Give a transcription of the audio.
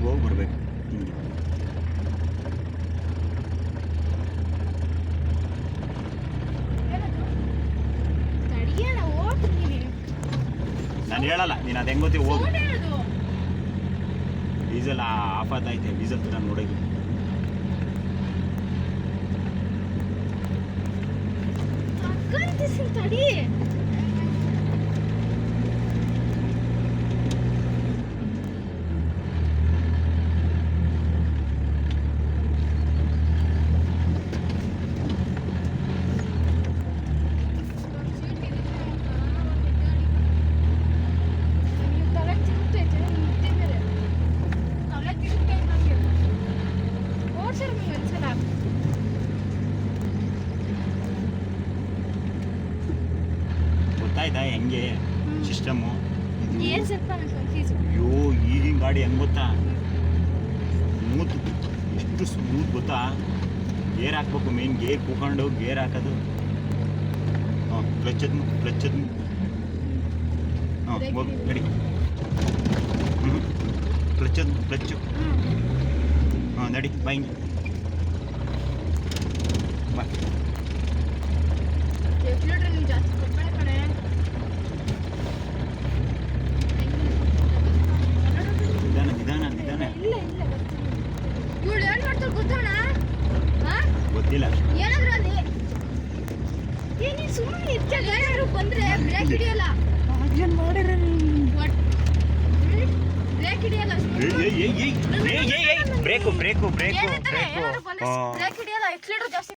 ಹೋಗಿ ಬರಬೇಕು ಹಿಂಗೆ. ನಾನು ಹೇಳಲ್ಲ, ನೀನು ಅದು ಹೆಂಗೆ ಗೊತ್ತಿ ಹೋಗು. ಡೀಸೆಲ್ ಆಫ್ ಆಯ್ತೈತೆ, ಡೀಸೆಲ್ ನಾನು ನೋಡೋಗಿ. ತಡಿ ಗೊತ್ತಾಯ್ತಾ ಹೆಂಗೆ ಸಿಸ್ಟಮು? ಏನ್ ಸ್ವಲ್ಪ ಕನ್ಫ್ಯೂಸ್. ಅಯ್ಯೋ ಈಗಿನ ಗಾಡಿ ಹೆಂಗೆ ಗೊತ್ತಾ, ಸ್ಮೂತ್, ಎಷ್ಟು ಸ್ಮೂತ್ ಗೊತ್ತಾ. ಗೇರ್ ಹಾಕ್ಬೇಕು, ಮೇನ್ ಗೇರ್ ಕೂಕೊಂಡು ಗೇರ್ ಹಾಕೋದು. ಹಾಂ ಕ್ಲಚ್ಚದ್ ಹಾಂ ಹೋಗಿ ನಡಿ. ಕ್ಲಚ್ಚು ಹಾಂ ನಡಿ ಬಾ ಹಿಂಗೆ ಬಾ. ಜಾಸ್ತಿ ಕೊಡ್ಬೇಡ ಕಣೆ. ನಿಧಾನ ಇಲ್ಲ ಇವಳು ಏನ್ ಮಾಡ್ತಾಳೆ ಗೊತ್ತೋಣ? ಗೊತ್ತಿಲ್ಲ. ಏನಾದ್ರು ಅಲ್ಲಿ ಏನಿ ಸುಮ್ಮನೆ ಇರ್ತಾರೆ. ಏನಾದ್ರು ಬಂದ್ರೆ ಬ್ರೇಕ್ ಹಿಡಿಯಲ್ಲ. ಏನ್ ಮಾಡಿರ ಬ್ರೇಕ್ ಹಿಡಿಯಲ್ಲ. ಬ್ರೇಕು ಬ್ರೇಕ್ ಹಿಡಿಯಲ್ಲ. ಎಕ್ಸಿಲೇಟರ್ ಜಾಸ್ತಿ